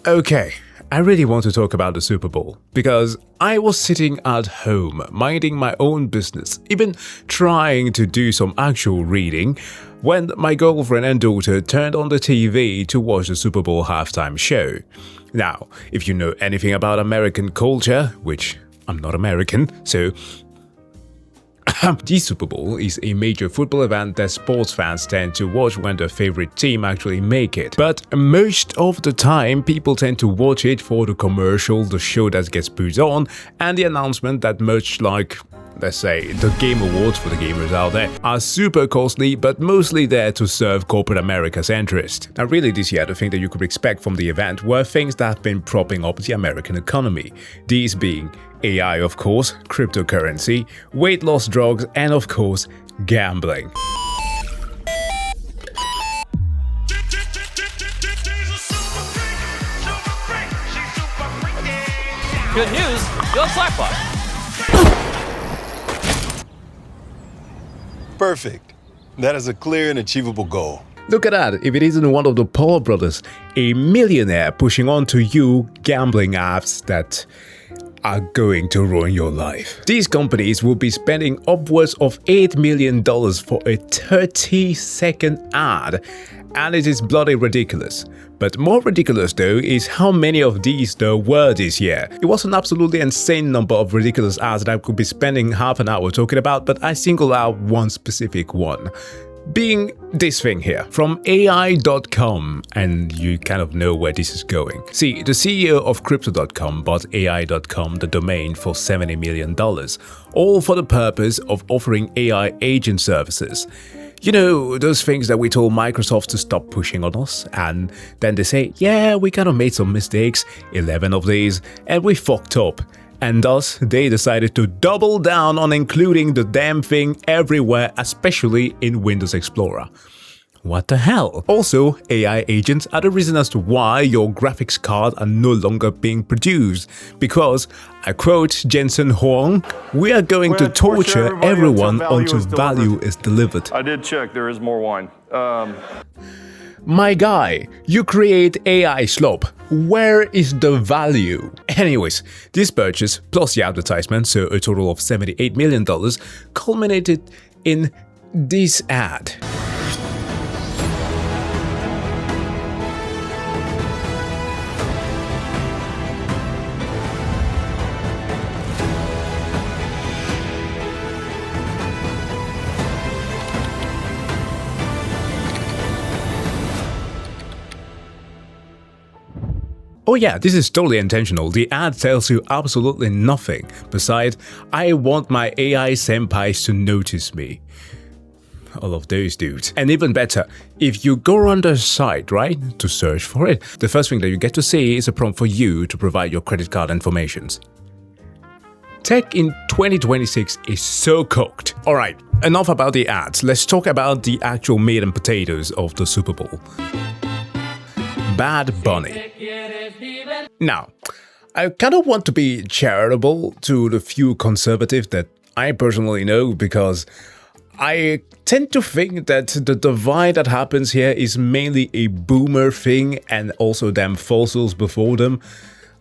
Okay, I really want to talk about the Super Bowl because I was sitting at home minding my own business, even trying to do some actual reading, when my girlfriend and daughter turned on the TV to watch the Super Bowl halftime show. Now, if you know anything about American culture, which I'm not American, so the Super Bowl is a major football event that sports fans tend to watch when their favorite team actually make it. But most of the time, people tend to watch it for the commercial, the show that gets put on, and the announcement that much like, let's say, the Game Awards for the gamers out there, are super costly but mostly there to serve corporate America's interest. Now really this year, the thing that you could expect from the event were things that have been propping up the American economy. These being AI of course, cryptocurrency, weight loss drugs, and of course, gambling. Good news, go Slackbot. Perfect. That is a clear and achievable goal. Look at that, if it isn't one of the Paul brothers, a millionaire pushing onto you gambling apps that are going to ruin your life. These companies will be spending upwards of $8 million for a 30-second ad, and it is bloody ridiculous. But more ridiculous though is how many of these there were this year. It was an absolutely insane number of ridiculous ads that I could be spending half an hour talking about, but I single out one specific one. Being this thing here from AI.com, and you kind of know where this is going. See, the CEO of Crypto.com bought AI.com, the domain, for $70 million, all for the purpose of offering AI agent services. You know, those things that we told Microsoft to stop pushing on us, and then they say, yeah, we kind of made some mistakes, 11 of these, and we fucked up. And thus, they decided to double down on including the damn thing everywhere, especially in Windows Explorer. What the hell? Also, AI agents are the reason as to why your graphics cards are no longer being produced. Because, I quote Jensen Huang, we are going to torture everyone until value is delivered. I did check, there is more wine. My guy, you create AI slop. Where is the value? Anyways, this purchase, plus the advertisement, so a total of $78 million, culminated in this ad. Oh yeah, this is totally intentional. The ad tells you absolutely nothing. Besides, I want my AI senpais to notice me. All of those dudes. And even better, if you go on the site, right, to search for it, the first thing that you get to see is a prompt for you to provide your credit card informations. Tech in 2026 is so cooked. Alright, enough about the ads. Let's talk about the actual meat and potatoes of the Super Bowl. Bad Bunny. Now, I kind of want to be charitable to the few conservatives that I personally know, because I tend to think that the divide that happens here is mainly a boomer thing and also them fossils before them.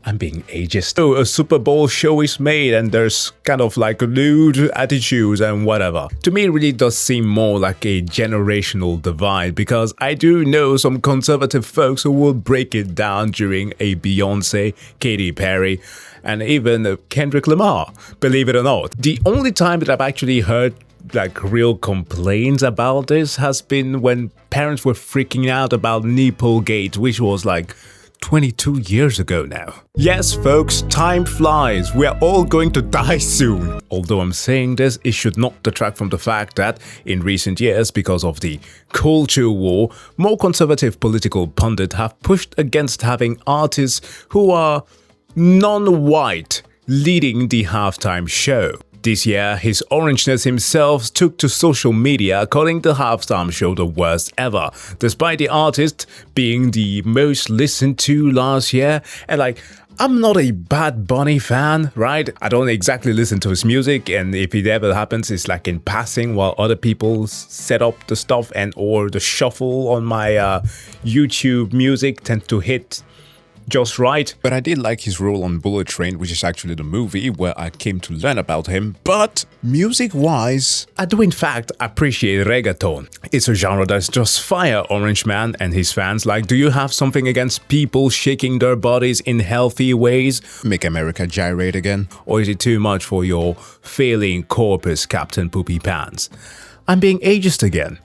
I'm being ageist. So a Super Bowl show is made and there's kind of like lewd attitudes and whatever. To me, it really does seem more like a generational divide, because I do know some conservative folks who will break it down during a Beyonce, Katy Perry, and even Kendrick Lamar, believe it or not. The only time that I've actually heard like real complaints about this has been when parents were freaking out about Neeplegate, which was like 22 years ago now. Yes, folks, time flies. We are all going to die soon. Although I'm saying this, it should not detract from the fact that in recent years, because of the culture war, more conservative political pundits have pushed against having artists who are non-white leading the halftime show. This year, His Orangeness himself took to social media, calling the halftime show the worst ever, despite the artist being the most listened to last year. And like, I'm not a Bad Bunny fan, right? I don't exactly listen to his music, and if it ever happens, it's like in passing while other people set up the stuff, and or the shuffle on my YouTube music tend to hit just right. But I did like his role on Bullet Train, which is actually the movie where I came to learn about him. But music-wise, I do in fact appreciate reggaeton. It's a genre that's just fire, Orange Man and his fans. Like, do you have something against people shaking their bodies in healthy ways? Make America gyrate again? Or is it too much for your failing corpus, Captain Poopy Pants? I'm being ageist again.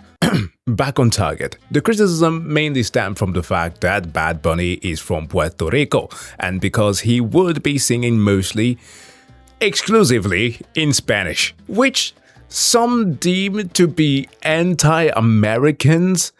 Back on target. The criticism mainly stemmed from the fact that Bad Bunny is from Puerto Rico, and because he would be singing mostly, exclusively in Spanish, which some deem to be anti-Americans.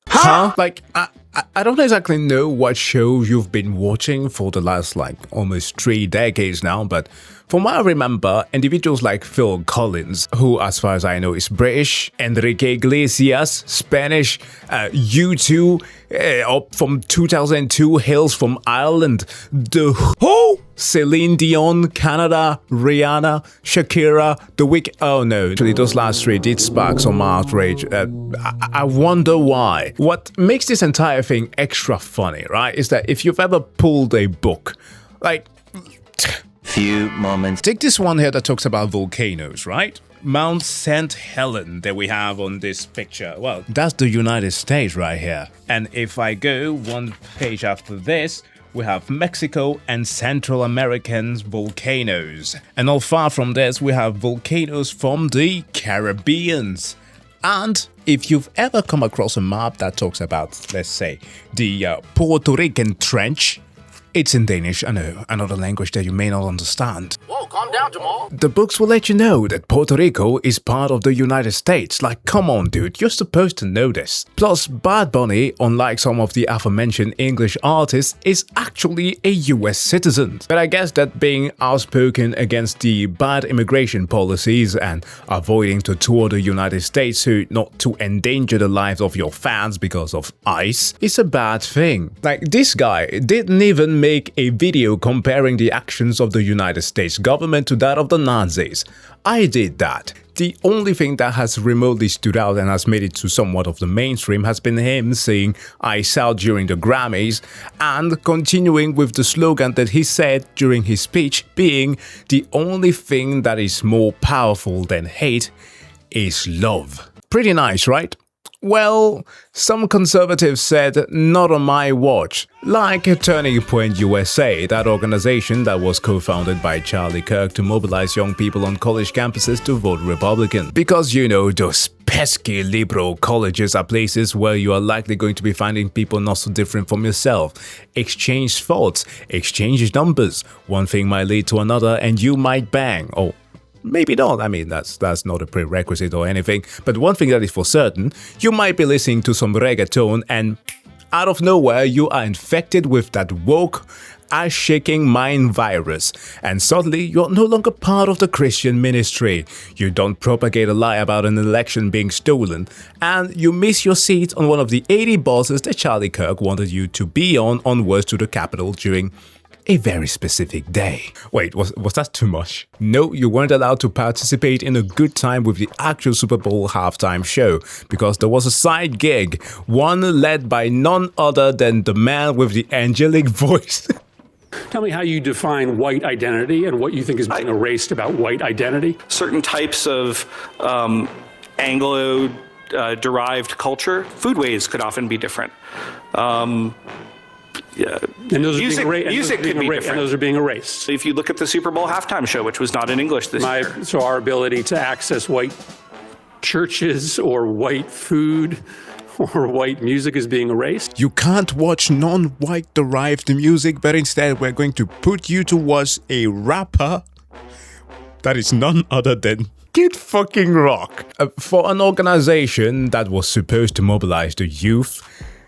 Huh? Like, I don't exactly know what show you've been watching for the last, like, almost 3 decades now, but from what I remember, individuals like Phil Collins, who, as far as I know, is British, Enrique Iglesias, Spanish, U2, up from 2002, hails from Ireland, The Who, Celine Dion, Canada, Rihanna, Shakira, The Weeknd. Oh no, actually those last 3 did spark some outrage. I wonder why. What makes this entire thing extra funny, right, is that if you've ever pulled a book, like... Few moments. Take this one here that talks about volcanoes, right? Mount St. Helen that we have on this picture. Well, that's the United States right here. And if I go one page after this, we have Mexico and Central American volcanoes. And not far from this, we have volcanoes from the Caribbeans. And if you've ever come across a map that talks about, let's say, the Puerto Rican Trench, it's in Danish, I know, another language that you may not understand. Whoa, calm down, Jamal. The books will let you know that Puerto Rico is part of the United States. Like, come on, dude, you're supposed to know this. Plus, Bad Bunny, unlike some of the aforementioned English artists, is actually a US citizen. But I guess that being outspoken against the bad immigration policies and avoiding to tour the United States so not to endanger the lives of your fans because of ICE is a bad thing. Like, this guy didn't even make a video comparing the actions of the United States government to that of the Nazis. I did that. The only thing that has remotely stood out and has made it to somewhat of the mainstream has been him saying "Ice out" during the Grammys and continuing with the slogan that he said during his speech, being the only thing that is more powerful than hate is love. Pretty nice, right? Well, some conservatives said, not on my watch, like Turning Point USA, that organization that was co-founded by Charlie Kirk to mobilize young people on college campuses to vote Republican. Because, you know, those pesky liberal colleges are places where you are likely going to be finding people not so different from yourself. Exchange thoughts, exchange numbers, one thing might lead to another and you might bang. Oh, maybe not. I mean, that's not a prerequisite or anything. But one thing that is for certain, you might be listening to some reggaeton and out of nowhere you are infected with that woke, ass-shaking mind virus. And suddenly you're no longer part of the Christian ministry. You don't propagate a lie about an election being stolen. And you miss your seat on one of the 80 buses that Charlie Kirk wanted you to be on onwards to the Capitol during a very specific day. Wait, was that too much? No, you weren't allowed to participate in a good time with the actual Super Bowl halftime show because there was a side gig, one led by none other than the man with the angelic voice. Tell me how you define white identity and what you think is being erased about white identity. Certain types of Anglo-derived culture, foodways could often be different. Yeah. And those music could be different. And those are being erased. If you look at the Super Bowl halftime show, which was not in English this year. So our ability to access white churches or white food or white music is being erased. You can't watch non-white derived music, but instead we're going to put you to watch a rapper that is none other than Kid fucking Rock. For an organization that was supposed to mobilize the youth,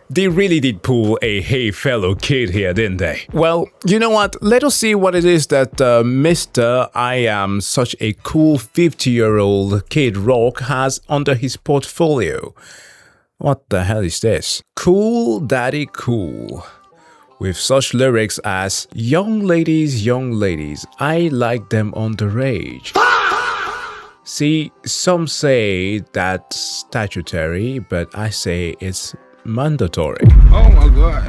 they really did pull a "hey fellow kid" here, didn't they? Well, you know what? Let us see what it is that Mr. I am such a cool 50-year-old Kid Rock has under his portfolio. What the hell is this? Cool Daddy Cool. With such lyrics as, young ladies, I like them underage. See, some say that's statutory, but I say it's mandatory. Oh my God.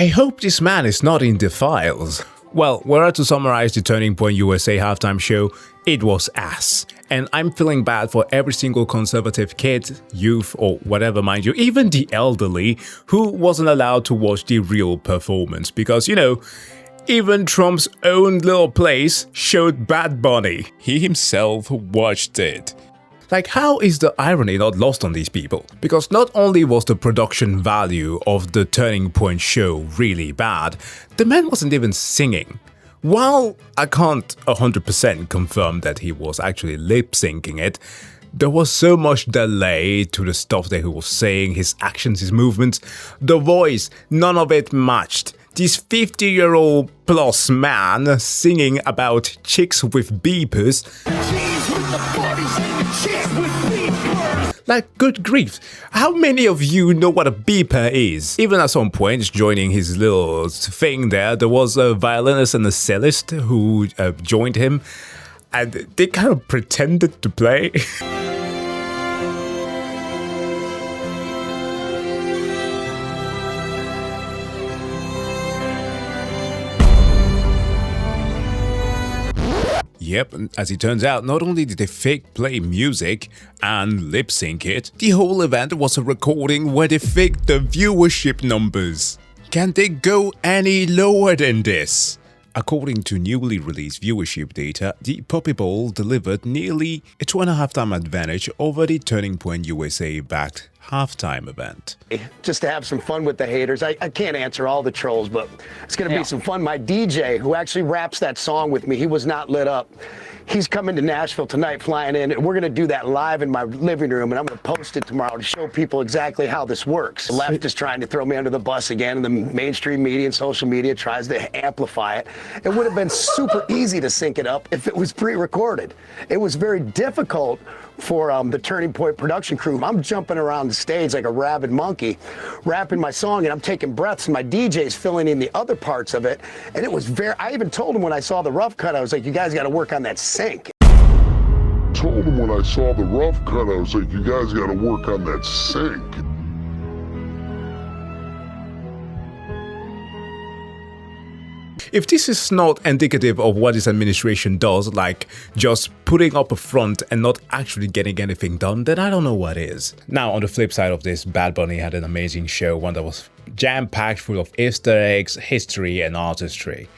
I hope this man is not in the files. Well, were I to summarize the Turning Point USA halftime show, it was ass. And I'm feeling bad for every single conservative kid, youth, or whatever, mind you, even the elderly, who wasn't allowed to watch the real performance because, you know, even Trump's own little place showed Bad Bunny. He himself watched it. Like, how is the irony not lost on these people? Because not only was the production value of the Turning Point show really bad, the man wasn't even singing. While I can't 100% confirm that he was actually lip-syncing it, there was so much delay to the stuff that he was saying, his actions, his movements, the voice, none of it matched. This 50-year-old plus man singing about chicks with beepers. Like, good grief, how many of you know what a beeper is? Even at some point, joining his little thing there was a violinist and a cellist who joined him, and they kind of pretended to play. Yep, as it turns out, not only did they fake play music and lip sync it, the whole event was a recording where they faked the viewership numbers. Can they go any lower than this? According to newly released viewership data, the Puppy Bowl delivered nearly a 2.5-time advantage over the Turning Point USA-backed halftime event. Just to have some fun with the haters. I can't answer all the trolls, but it's going to be some fun. My DJ, who actually raps that song with me, he was not lit up. He's coming to Nashville tonight, flying in, and we're going to do that live in my living room, and I'm going to post it tomorrow to show people exactly how this works. The left is trying to throw me under the bus again, and the mainstream media and social media tries to amplify it. It would have been super easy to sync it up if it was pre-recorded. It was very difficult for the Turning Point production crew. I'm jumping around the stage like a rabid monkey, rapping my song, and I'm taking breaths, and my DJ's filling in the other parts of it. And it was I even told him when I saw the rough cut, I was like, you guys got to work on that sync. Told him when I saw the rough cut, I was like, you guys got to work on that sync. If this is not indicative of what this administration does, like just putting up a front and not actually getting anything done, then I don't know what is. Now, on the flip side of this, Bad Bunny had an amazing show, one that was jam-packed full of Easter eggs, history, and artistry.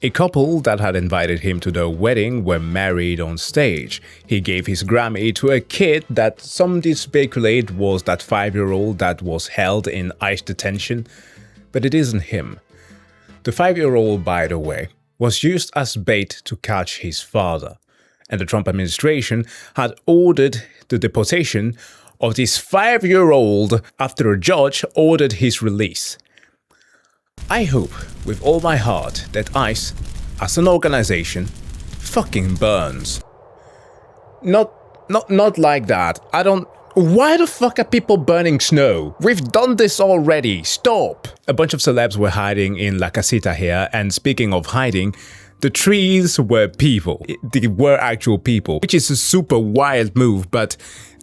A couple that had invited him to their wedding were married on stage. He gave his Grammy to a kid that some did speculate was that 5-year-old that was held in ICE detention, but it isn't him. The 5-year-old, by the way, was used as bait to catch his father, and the Trump administration had ordered the deportation of this 5-year-old after a judge ordered his release. I hope with all my heart that ICE, as an organization, fucking burns. Not like that. Why the fuck are people burning snow? We've done this already. Stop! A bunch of celebs were hiding in La Casita here, and speaking of hiding, the trees were people. They were actual people, which is a super wild move, but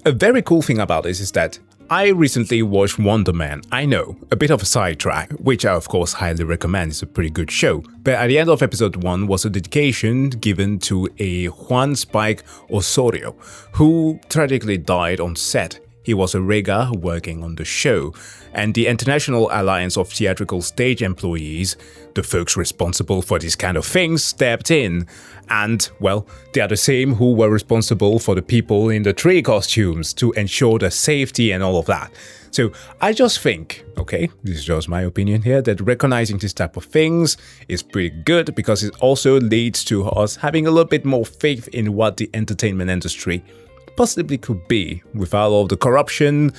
a very cool thing about this is that I recently watched Wonder Man. I know, a bit of a sidetrack, which I of course highly recommend. It's a pretty good show. But at the end of episode 1 was a dedication given to a Juan Spike Osorio, who tragically died on set. He was a rigger working on the show, and the International Alliance of Theatrical Stage Employees, the folks responsible for these kind of things, stepped in. And, well, they are the same who were responsible for the people in the tree costumes to ensure their safety and all of that. So I just think, okay, this is just my opinion here, that recognizing this type of things is pretty good because it also leads to us having a little bit more faith in what the entertainment industry possibly could be without all the corruption,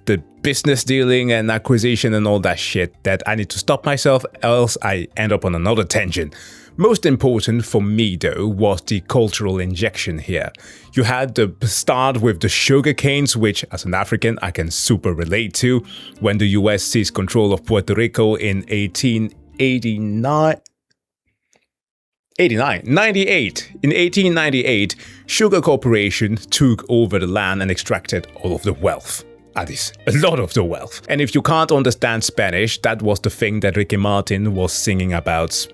the business dealing and acquisition and all that shit that I need to stop myself, else I end up on another tangent. Most important for me though was the cultural injection here. You had the start with the sugar canes, which as an African I can super relate to, when the US seized control of Puerto Rico in 1898, Sugar Corporation took over the land and extracted all of the wealth. That is a lot of the wealth. And if you can't understand Spanish, that was the thing that Ricky Martin was singing about,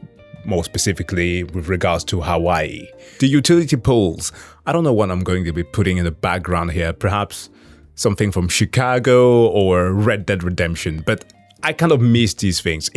more specifically with regards to Hawaii. The utility poles. I don't know what I'm going to be putting in the background here. Perhaps something from Chicago or Red Dead Redemption. But I kind of miss these things.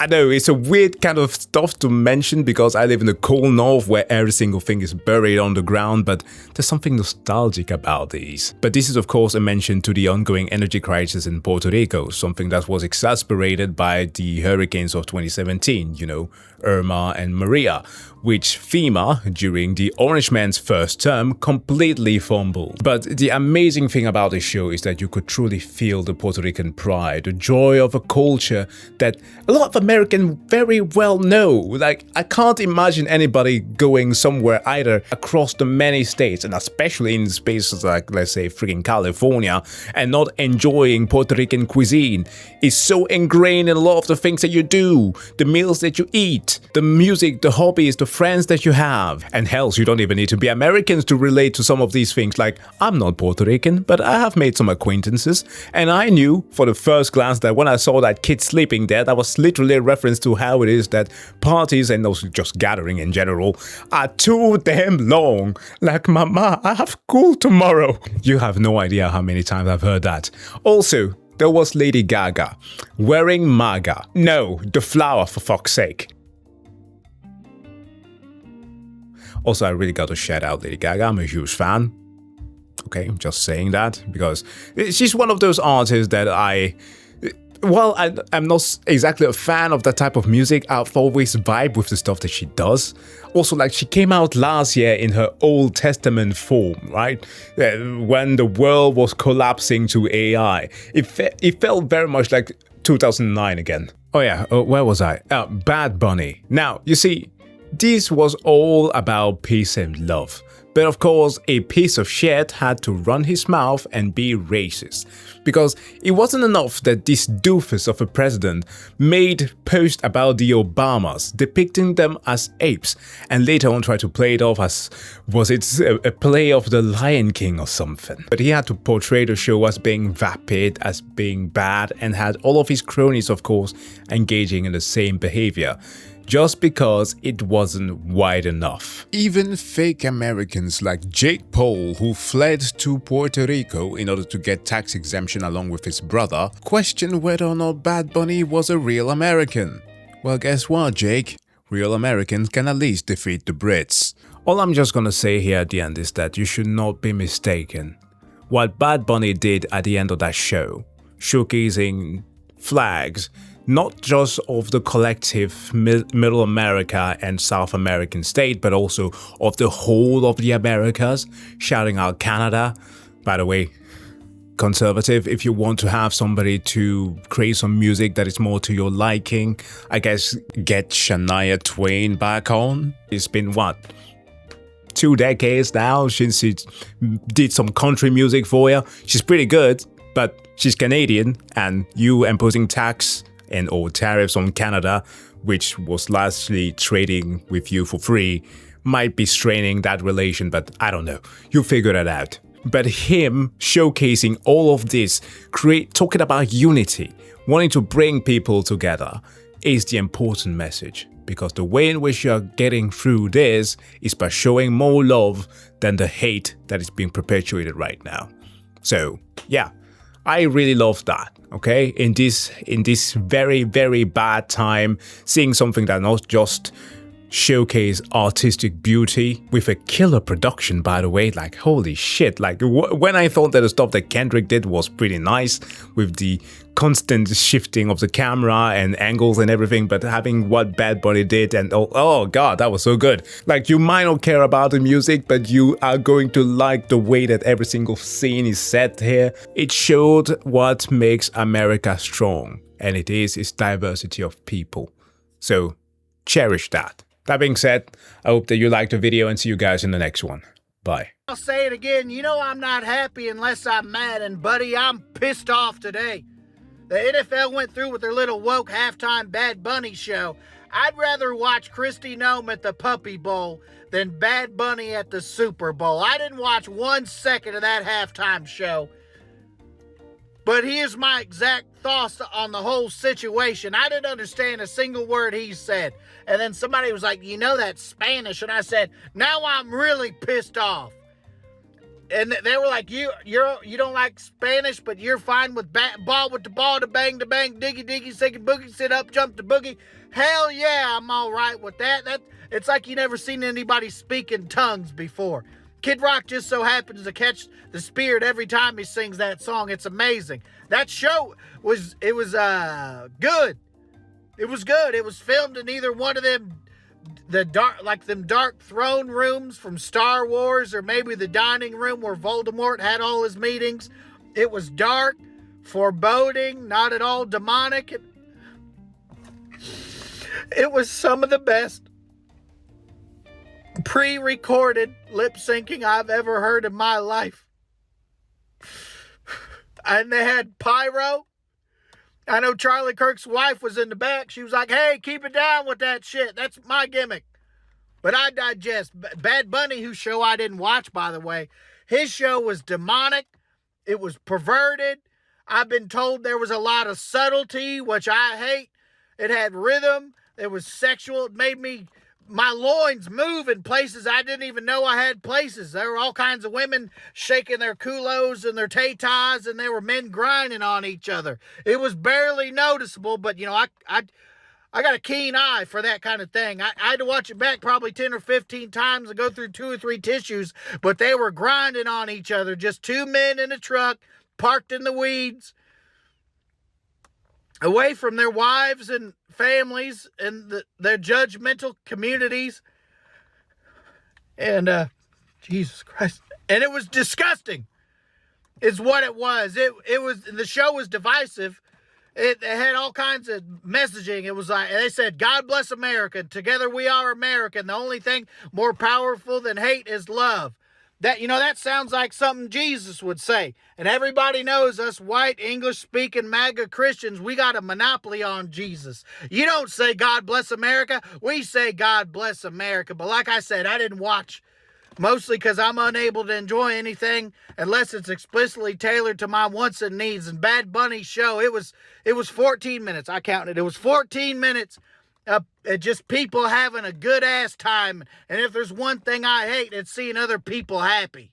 I know it's a weird kind of stuff to mention because I live in the cold north where every single thing is buried on the ground, but there's something nostalgic about these. But this is of course a mention to the ongoing energy crisis in Puerto Rico, something that was exacerbated by the hurricanes of 2017, you know, Irma and Maria, which FEMA, during the Orange Man's first term, completely fumbled. But the amazing thing about this show is that you could truly feel the Puerto Rican pride, the joy of a culture that a lot of Americans very well know. Like, I can't imagine anybody going somewhere either across the many states, and especially in spaces like, let's say, freaking California, and not enjoying Puerto Rican cuisine. It's so ingrained in a lot of the things that you do, the meals that you eat, the music, the hobbies, the friends that you have. And hell, you don't even need to be Americans to relate to some of these things. Like, I'm not Puerto Rican, but I have made some acquaintances, and I knew for the first glance that when I saw that kid sleeping there, that was literally a reference to how it is that parties, and also just gathering in general, are too damn long. Like, mama, I have school tomorrow. You have no idea how many times I've heard that. Also, there was Lady Gaga wearing MAGA. No, the flower, for fuck's sake. Also, I really got to shout out Lady Gaga. I'm a huge fan. Okay, I'm just saying that because she's one of those artists that I'm not exactly a fan of that type of music. I've always vibed with the stuff that she does. Also, like, she came out last year in her Old Testament form, right? When the world was collapsing to AI. It felt very much like 2009 again. Oh yeah, where was I? Bad Bunny. Now, you see, this was all about peace and love. But of course, a piece of shit had to run his mouth and be racist. Because it wasn't enough that this doofus of a president made posts about the Obamas, depicting them as apes, and later on tried to play it off as, was it a play of the Lion King or something? But he had to portray the show as being vapid, as being bad, and had all of his cronies, of course, engaging in the same behavior. Just because it wasn't wide enough. Even fake Americans like Jake Paul, who fled to Puerto Rico in order to get tax exemption along with his brother, questioned whether or not Bad Bunny was a real American. Well, guess what, Jake? Real Americans can at least defeat the Brits. All I'm just gonna say here at the end is that you should not be mistaken. What Bad Bunny did at the end of that show, showcasing flags, not just of the collective Middle America and South American state, but also of the whole of the Americas, shouting out Canada. By the way, conservative, if you want to have somebody to create some music that is more to your liking, I guess get Shania Twain back on. It's been what? 2 decades now since she did some country music for you. She's pretty good, but she's Canadian, and you imposing tax and or tariffs on Canada, which was largely trading with you for free, might be straining that relation, but I don't know. You figure that out. But him showcasing all of this, talking about unity, wanting to bring people together, is the important message. Because the way in which you're getting through this is by showing more love than the hate that is being perpetuated right now. So, yeah. I really love that, okay? In this very, very bad time, seeing something that not just showcase artistic beauty with a killer production, by the way, like holy shit. Like when I thought that the stuff that Kendrick did was pretty nice with the constant shifting of the camera and angles and everything, but having what Bad Bunny did and oh god, that was so good. Like, you might not care about the music, but you are going to like the way that every single scene is set here. It showed what makes America strong, and it is its diversity of people. So cherish that. That being said, I hope that you liked the video and see you guys in the next one. Bye. I'll say it again, you know I'm not happy unless I'm mad, and buddy, I'm pissed off today. The NFL went through with their little woke halftime Bad Bunny show. I'd rather watch Kristi Noem at the Puppy Bowl than Bad Bunny at the Super Bowl. I didn't watch 1 second of that halftime show. But here's my exact thoughts on the whole situation. I didn't understand a single word he said. And then somebody was like, you know that's Spanish. And I said, now I'm really pissed off. And they were like, you don't like Spanish, but you're fine with ball with the ball, to bang, diggy, diggy, second boogie, sit up, jump the boogie. Hell yeah, I'm all right with that. It's like you never seen anybody speak in tongues before. Kid Rock just so happens to catch the spirit every time he sings that song. It's amazing. That show was good. It was good. It was filmed in either one of them, them dark throne rooms from Star Wars, or maybe the dining room where Voldemort had all his meetings. It was dark, foreboding, not at all demonic. It was some of the best pre-recorded lip syncing I've ever heard in my life. And they had pyro. I know Charlie Kirk's wife was in the back. She was like, hey, keep it down with that shit. That's my gimmick. But I digest. Bad Bunny, whose show I didn't watch, by the way, his show was demonic. It was perverted. I've been told there was a lot of subtlety, which I hate. It had rhythm. It was sexual. It made my loins move in places I didn't even know I had places. There were all kinds of women shaking their culos and their tatas, and there were men grinding on each other. It was barely noticeable, but, you know, I got a keen eye for that kind of thing. I had to watch it back probably 10 or 15 times and go through 2 or 3 tissues, but they were grinding on each other. Just 2 men in a truck parked in the weeds, away from their wives and families and their judgmental communities. And, Jesus Christ. And it was disgusting, is what it was. It was, the show was divisive. It had all kinds of messaging. It was like, they said, God bless America. Together we are American. The only thing more powerful than hate is love. That sounds like something Jesus would say. And everybody knows us white, English-speaking MAGA Christians, we got a monopoly on Jesus. You don't say God bless America. We say God bless America. But like I said, I didn't watch, mostly because I'm unable to enjoy anything unless it's explicitly tailored to my wants and needs. And Bad Bunny's show, it was 14 minutes. I counted it. It was 14 minutes. Just people having a good ass time. And if there's one thing I hate, it's seeing other people happy.